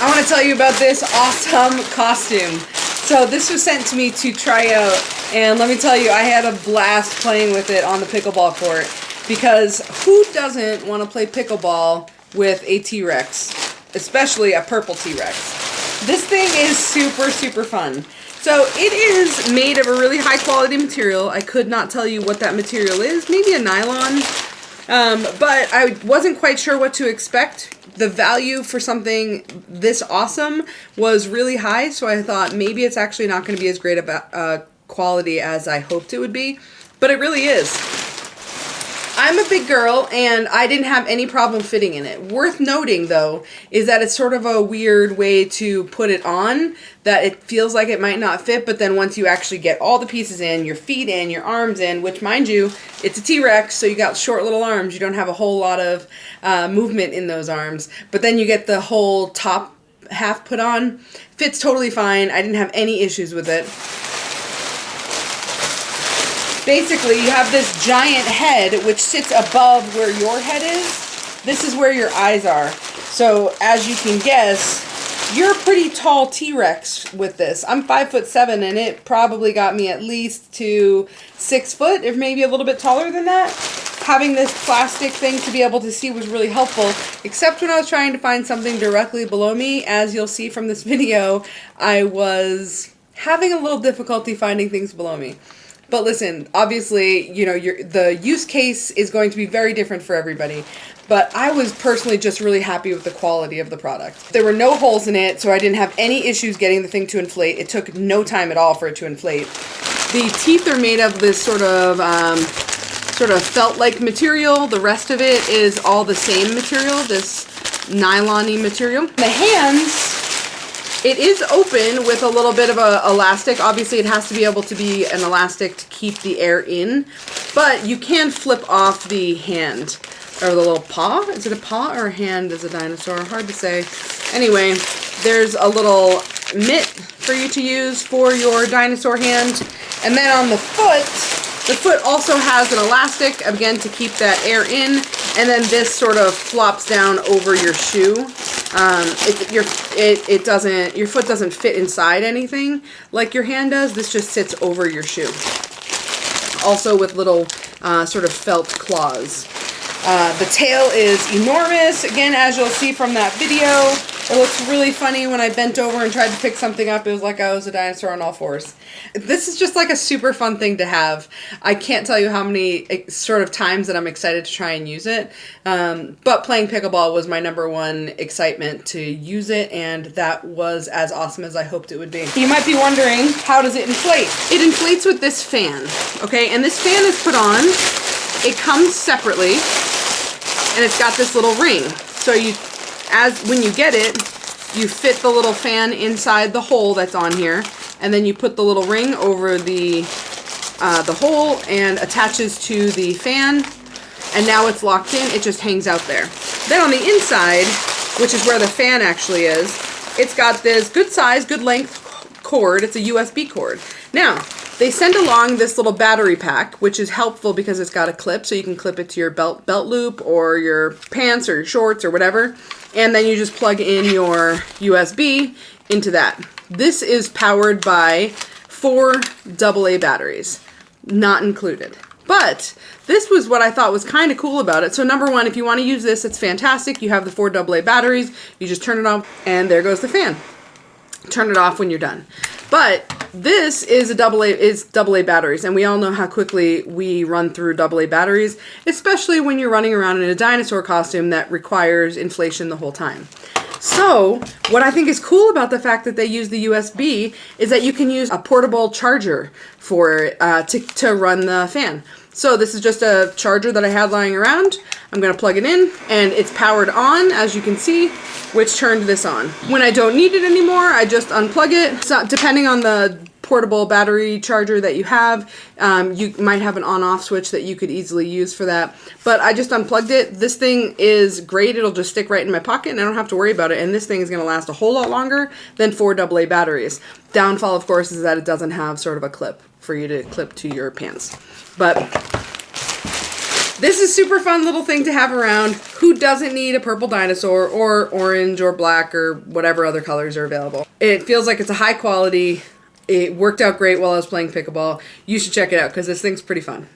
I want to tell you about this awesome costume. So this was sent to me to try out, and let me tell you, I had a blast playing with it on the pickleball court, because who doesn't want to play pickleball with a T-Rex, especially a purple T-Rex? This thing is super, super fun. So it is made of a really high quality material. I could not tell you what that material is, maybe a nylon, but I wasn't quite sure what to expect. The value for something this awesome was really high, so I thought maybe it's actually not going to be as great of quality as I hoped it would be, but it really is. I'm a big girl, and I didn't have any problem fitting in it. Worth noting, though, is that it's sort of a weird way to put it on, that it feels like it might not fit, but then once you actually get all the pieces in, your feet in, your arms in, which, mind you, it's a T-Rex, so you got short little arms. You don't have a whole lot of movement in those arms, but then you get the whole top half put on. Fits totally fine. I didn't have any issues with it. Basically, you have this giant head which sits above where your head is. This is where your eyes are. So, as you can guess, you're a pretty tall T-Rex with this. I'm 5'7", and it probably got me at least to 6 foot, if maybe a little bit taller than that. Having this plastic thing to be able to see was really helpful, except when I was trying to find something directly below me. As you'll see from this video, I was having a little difficulty finding things below me. But listen, obviously, you know, the use case is going to be very different for everybody. But I was personally just really happy with the quality of the product. There were no holes in it, so I didn't have any issues getting the thing to inflate. It took no time at all for it to inflate. The teeth are made of this sort of felt-like material. The rest of it is all the same material, this nylon-y material. The hands, it is open with a little bit of a elastic. Obviously, it has to be able to be an elastic to keep the air in, but you can flip off the hand, or the little paw. Is it a paw or a hand as a dinosaur? Hard to say. Anyway, there's a little mitt for you to use for your dinosaur hand. And then on the foot also has an elastic, again, to keep that air in. And then this sort of flops down over your shoe. Your foot doesn't fit inside anything like your hand does. This just sits over your shoe. Also with little sort of felt claws. The tail is enormous. Again, as you'll see from that video, it looks really funny. When I bent over and tried to pick something up, it was like I was a dinosaur on all fours. This is just like a super fun thing to have. I can't tell you how many sort of times that I'm excited to try and use it. But playing pickleball was my #1 excitement to use it, and that was as awesome as I hoped it would be. You might be wondering, how does it inflate? It inflates with this fan, okay? And this fan is put on. It comes separately, and it's got this little ring. So when you get it, you fit the little fan inside the hole that's on here, and then you put the little ring over the hole and attaches to the fan, and now it's locked in. It just hangs out there. Then on the inside, which is where the fan actually is, it's got this good size, good length cord. It's a USB cord. Now, they send along this little battery pack, which is helpful because it's got a clip, so you can clip it to your belt loop or your pants or your shorts or whatever, and then you just plug in your USB into that. This is powered by 4 AA batteries, not included. But this was what I thought was kind of cool about it. So *1, if you want to use this, it's fantastic. You have the 4 AA batteries. You just turn it on, and there goes the fan. Turn it off when you're done. But this is AA batteries, and we all know how quickly we run through AA batteries, especially when you're running around in a dinosaur costume that requires inflation the whole time. So what I think is cool about the fact that they use the USB is that you can use a portable charger for to run the fan. So this is just a charger that I had lying around. I'm going to plug it in, and it's powered on, as you can see, which turned this on. When I don't need it anymore, I just unplug it. So depending on the portable battery charger that you have, you might have an on-off switch that you could easily use for that. But I just unplugged it. This thing is great. It'll just stick right in my pocket, and I don't have to worry about it. And this thing is going to last a whole lot longer than 4 AA batteries. Downfall, of course, is that it doesn't have sort of a clip for you to clip to your pants. But This is super fun little thing to have around. Who doesn't need a purple dinosaur or orange or black or whatever other colors are available? It feels like it's a high quality. It worked out great while I was playing pickleball. You should check it out because this thing's pretty fun.